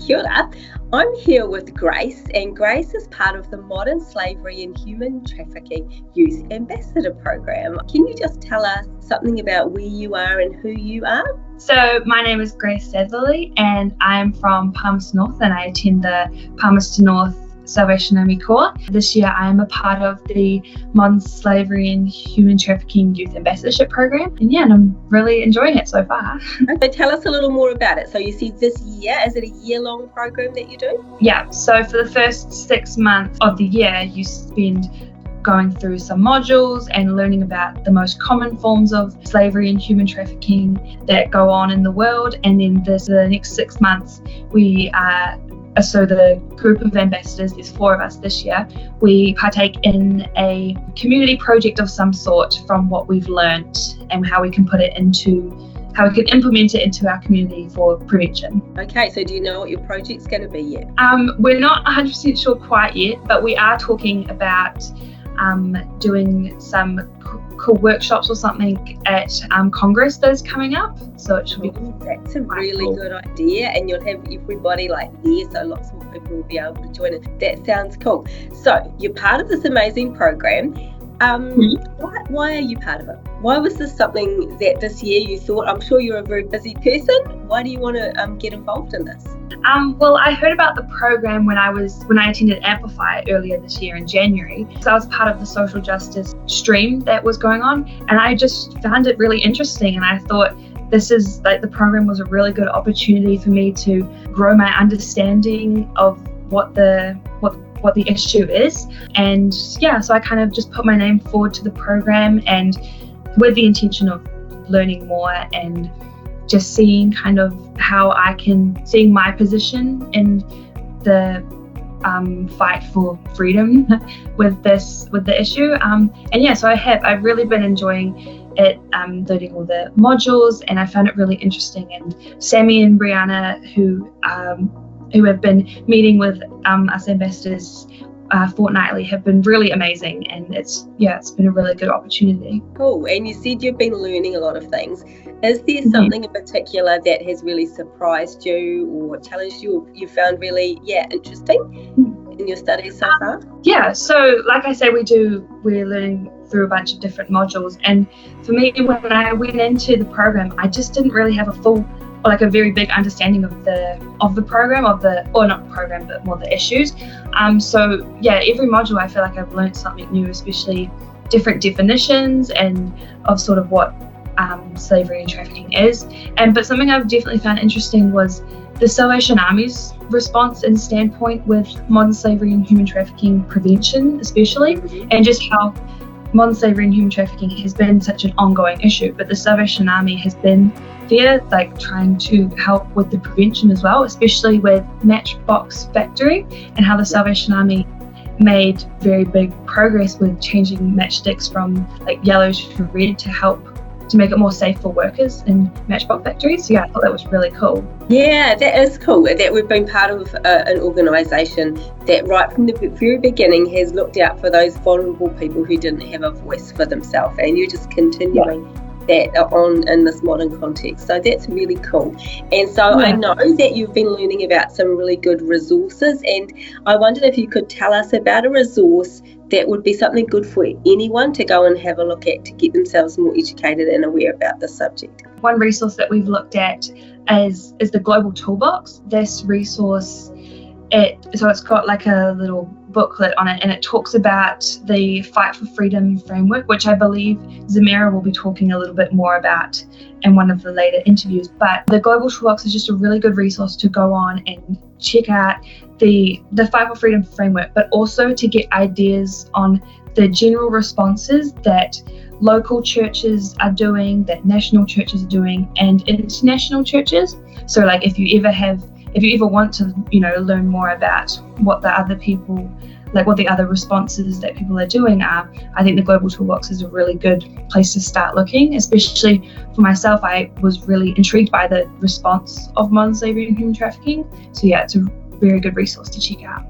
Kia ora. I'm here with Grace, and Grace is part of the Modern Slavery and Human Trafficking Youth Ambassador Program. Can you just tell us something about where you are and who you are? So my name is Grace Satherley, and I'm from Palmerston North, and I attend the Palmerston North Salvation Army Corps. This year I am a part of the Modern Slavery and Human Trafficking Youth Ambassadorship Program, and I'm really enjoying it so far. So tell us a little more about it. So you see this year, is it a year-long program that you do? Yeah, so for the first 6 months of the year you spend going through some modules and learning about the most common forms of slavery and human trafficking that go on in the world, and then the next 6 months so the group of ambassadors, there's 4 of us this year, we partake in a community project of some sort from what we've learned and how we can implement it into our community for prevention. Okay, so do you know what your project's going to be yet? We're not 100% sure quite yet, but we are talking about doing some cool workshops or something at Congress that is coming up, so it should be That's a really good idea, and you'll have everybody there, so lots more people will be able to join it. That sounds cool. So you're part of this amazing program. Why are you part of it? Why was this something that this year you thought? I'm sure you're a very busy person. Why do you want to get involved in this? Well, I heard about the program when I attended Amplify earlier this year in January. So I was part of the social justice stream that was going on, and I just found it really interesting, and I thought the program was a really good opportunity for me to grow my understanding of what the issue is. And so I kind of just put my name forward to the program, and with the intention of learning more and just seeing kind of how seeing my position in the fight for freedom with the issue. So I've really been enjoying it, learning all the modules, and I found it really interesting. And Sammy and Brianna, who have been meeting with us ambassadors fortnightly, have been really amazing, and it's been a really good opportunity. Cool. And you said you've been learning a lot of things. Is there something in particular that has really surprised you or challenged you, or you found really interesting in your studies so far? So like I say, we're learning through a bunch of different modules, and for me, when I went into the program, I just didn't really have a very big understanding of the program, not program, but more the issues. Every module I feel like I've learned something new, especially different definitions and of sort of what slavery and trafficking is. But something I've definitely found interesting was the Salvation Army's response and standpoint with modern slavery and human trafficking prevention, especially, and just how modern slavery and human trafficking has been such an ongoing issue, but the Salvation Army has been there, trying to help with the prevention as well, especially with Matchbox Factory, and how the Salvation Army made very big progress with changing matchsticks from yellow to red to make it more safe for workers in Matchbox factories. So I thought that was really cool. Yeah, that is cool, that we've been part of an organisation that right from the very beginning has looked out for those vulnerable people who didn't have a voice for themselves, and you're just continuing that on in this modern context. So that's really cool. And so I know that you've been learning about some really good resources, and I wondered if you could tell us about a resource that would be something good for anyone to go and have a look at to get themselves more educated and aware about the subject. One resource that we've looked at is the Global Toolbox. This resource, it's got a little booklet on it, and it talks about the Fight for Freedom framework, which I believe Zamira will be talking a little bit more about in one of the later interviews. But the Global Toolbox is just a really good resource to go on and check out the Fight for Freedom framework, but also to get ideas on the general responses that local churches are doing, that national churches are doing, and international churches. So if you ever want to learn more about what the other responses that people are doing are, I think the Global Toolbox is a really good place to start looking. Especially for myself, I was really intrigued by the response of modern slavery and human trafficking. So it's a very good resource to check out.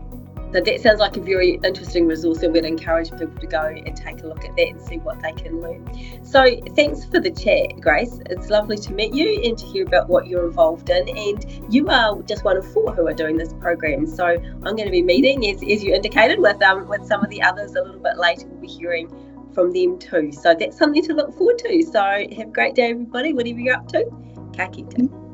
So that sounds like a very interesting resource, and we'd encourage people to go and take a look at that and see what they can learn. So thanks for the chat, Grace. It's lovely to meet you and to hear about what you're involved in. And you are just one of 4 who are doing this program. So I'm going to be meeting, as you indicated, with some of the others a little bit later. We'll be hearing from them too. So that's something to look forward to. So have a great day, everybody, whatever you're up to. Ka kite.